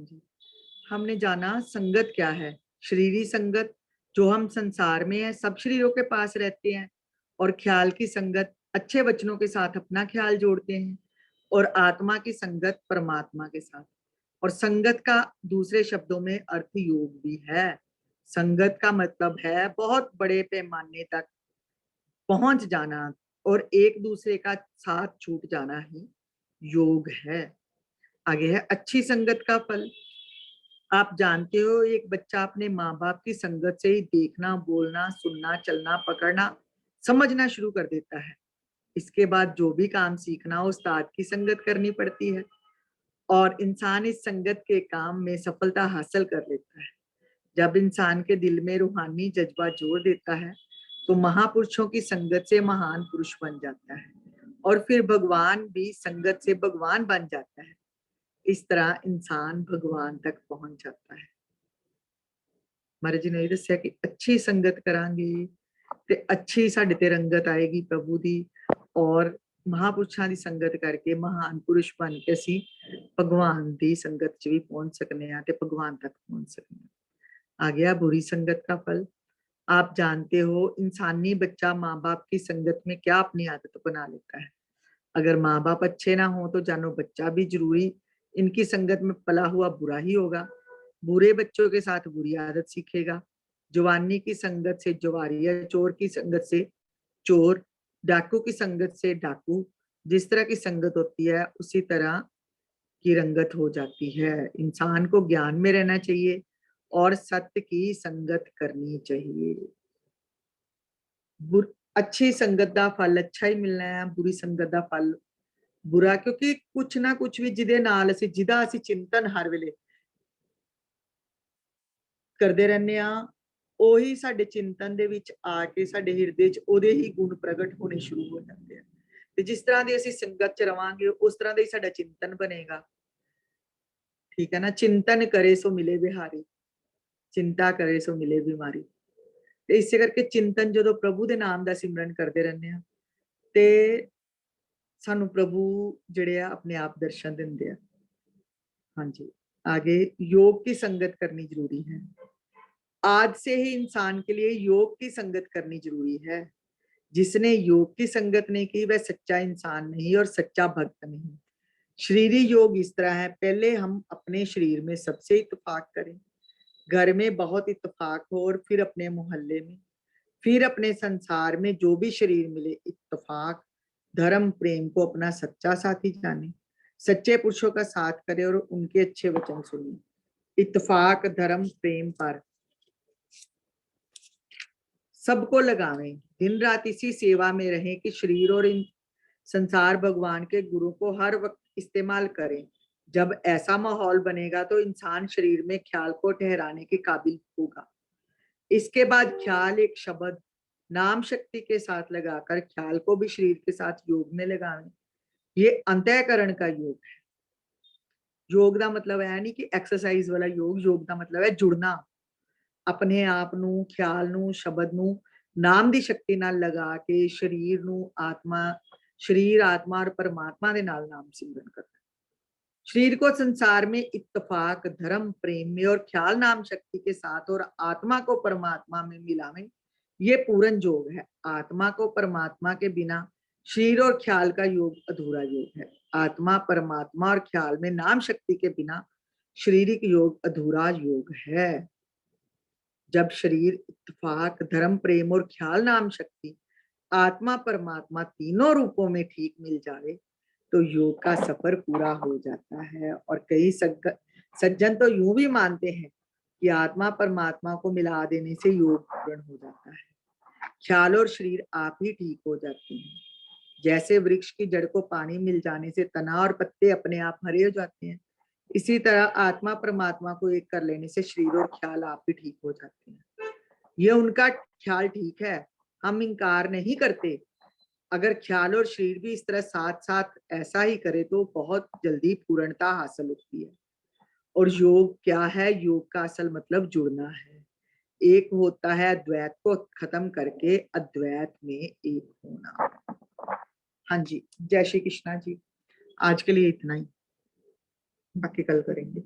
जी, हमने जाना संगत क्या है। शरीरी संगत, जो हम संसार में है, सब शरीरों के पास रहते हैं। और ख्याल की संगत, अच्छे वचनों के साथ अपना ख्याल जोड़ते हैं। और आत्मा की संगत, परमात्मा के साथ। और संगत का दूसरे शब्दों में अर्थ योग भी है। संगत का मतलब है बहुत बड़े पैमाने तक पहुंच जाना और एक दूसरे का साथ छूट जाना ही योग है। आगे है अच्छी संगत का फल। आप जानते हो, एक बच्चा अपने माँ बाप की संगत से ही देखना, बोलना, सुनना, चलना, पकड़ना, समझना शुरू कर देता है। इसके बाद जो भी काम सीखना, उस्ताद की संगत करनी पड़ती है। और इंसान इस संगत के काम में सफलता हासिल कर लेता है। जब इंसान के दिल में रूहानी जज्बा जोड़ देता है, तो महापुरुषों की संगत से महान पुरुष बन जाता है। और फिर भगवान भी संगत से भगवान बन जाता है। इस तरह इंसान भगवान तक पहुंच जाता है। महाराज जी ने दस्या कि अच्छी संगत करांगे ते अच्छी साडे ते रंगत आएगी प्रभु दी। और महापुरुषां दी संगत करके महान पुरुष बन के असी भगवान दी संगत च भी पहुंच सकने आ ते भगवान तक पहुंच सकने आ। गया बुरी संगत का फल। आप जानते हो, इंसानी बच्चा माँ बाप की संगत में क्या अपनी आदत बना लेता है। अगर माँ बाप अच्छे ना हो तो जानो बच्चा भी जरूरी इनकी संगत में पला हुआ बुरा ही होगा। बुरे बच्चों के साथ बुरी आदत सीखेगा। जवानी की संगत से जवारिया, चोर की संगत से चोर, डाकू की संगत से डाकू। जिस तरह की संगत होती है उसी तरह की रंगत हो जाती है। इंसान को ज्ञान में रहना चाहिए और सत्य की संगत करनी चाहिए। अच्छी संगत का फल अच्छा ही मिलना है, बुरी संगत का फल बुरा। क्योंकि कुछ ना कुछ भी जिदा असी चिंतन हर वेले करते रहने आ, ਉਹੀ ਸਾਡੇ चिंतन ਦੇ ਵਿੱਚ ਆ ਕੇ ਸਾਡੇ ਹਿਰਦੇ 'ਚ ਉਹਦੇ ਹੀ ਗੁਣ ਪ੍ਰਗਟ ਹੋਣੇ ਸ਼ੁਰੂ ਹੋ ਜਾਂਦੇ ਆ। ਤੇ ਜਿਸ ਤਰ੍ਹਾਂ ਦੀ ਅਸੀਂ ਸੰਗਤ 'ਚ ਰਵਾਂਗੇ ਉਸ ਤਰ੍ਹਾਂ ਦਾ ਹੀ ਸਾਡਾ ਚਿੰਤਨ ਬਣੇਗਾ। ਠੀਕ ਹੈ ਨਾ। चिंतन करे सो मिले बिहारी, चिंता करे सो मिले बीमारी। ਤੇ ਇਸੇ ਕਰਕੇ चिंतन ਜਦੋਂ ਪ੍ਰਭੂ ਦੇ ਨਾਮ ਦਾ ਸਿਮਰਨ ਕਰਦੇ ਰਹਿੰਦੇ ਆ ਤੇ ਸਾਨੂੰ ਪ੍ਰਭੂ ਜਿਹੜੇ ਆ ਆਪਣੇ ਆਪ ਦਰਸ਼ਨ ਦਿੰਦੇ ਆ। ਹਾਂਜੀ। आगे योग की संगत करनी जरूरी है। आज से ही इंसान के लिए योग की संगत करनी जरूरी है। जिसने योग की संगत नहीं की वह सच्चा इंसान नहीं और सच्चा भक्त नहीं। शरीरी योग इस तरह है, पहले हम अपने शरीर में सबसे इत्तेफाक करें, घर में बहुत इत्तेफाक हो, और फिर अपने मोहल्ले में, फिर अपने संसार में जो भी शरीर मिले इत्तेफाक। धर्म प्रेम को अपना सच्चा साथी जाने, सच्चे पुरुषों का साथ करे और उनके अच्छे वचन सुने। इत्तेफाक धर्म प्रेम पर सबको लगावें, दिन रात इसी सेवा में रहें कि शरीर और इन संसार भगवान के गुरु को हर वक्त इस्तेमाल करें। जब ऐसा माहौल बनेगा तो इंसान शरीर में ख्याल को ठहराने के काबिल होगा। इसके बाद ख्याल एक शब्द नाम शक्ति के साथ लगाकर ख्याल को भी शरीर के साथ योग में लगावें। ये अंतःकरण का योग है। योग का मतलब है नहीं कि एक्सरसाइज वाला योग। योग का मतलब है जुड़ना अपने आप नू, ख्याल नू, शब्द नू नाम दी शक्ति नाल लगा के शरीर नू आत्मा, शरीर आत्मा और परमात्मा दे नाल नाम सिमरन करना। शरीर को संसार में इत्तेफाक धर्म प्रेम में और ख्याल नाम शक्ति के साथ और आत्मा को परमात्मा में मिलावें। ये पूर्ण योग है। आत्मा को परमात्मा के बिना शरीर और ख्याल का योग अधूरा योग है। आत्मा परमात्मा और ख्याल में नाम शक्ति के बिना शारीरिक योग अधूरा योग है। जब शरीर इत्तेफाक धर्म प्रेम और ख्याल नाम शक्ति आत्मा परमात्मा तीनों रूपों में ठीक मिल जाए तो योग का सफर पूरा हो जाता है। और कई सज्जन तो यूं भी मानते हैं कि आत्मा परमात्मा को मिला देने से योग पूर्ण हो जाता है। ख्याल और शरीर आप ही ठीक हो जाते हैं। जैसे वृक्ष की जड़ को पानी मिल जाने से तना और पत्ते अपने आप हरे हो जाते हैं, इसी तरह आत्मा परमात्मा को एक कर लेने से शरीर और ख्याल आप ही ठीक हो जाते हैं। ये उनका ख्याल ठीक है, हम इनकार नहीं करते। अगर ख्याल और शरीर भी इस तरह साथ साथ ऐसा ही करे तो बहुत जल्दी पूर्णता हासिल होती है। और योग क्या है? योग का असल मतलब जुड़ना है। एक होता है द्वैत को खत्म करके अद्वैत में एक होना। हाँ जी, जय श्री कृष्णा जी। आज के लिए इतना ही, बाकी कल करेंगे।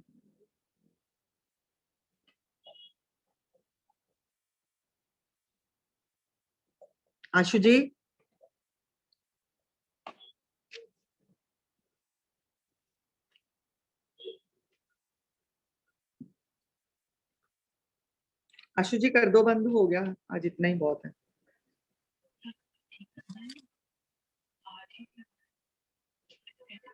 आशु जी, आशु जी कर दो बंद, हो गया आज, इतना ही बहुत है।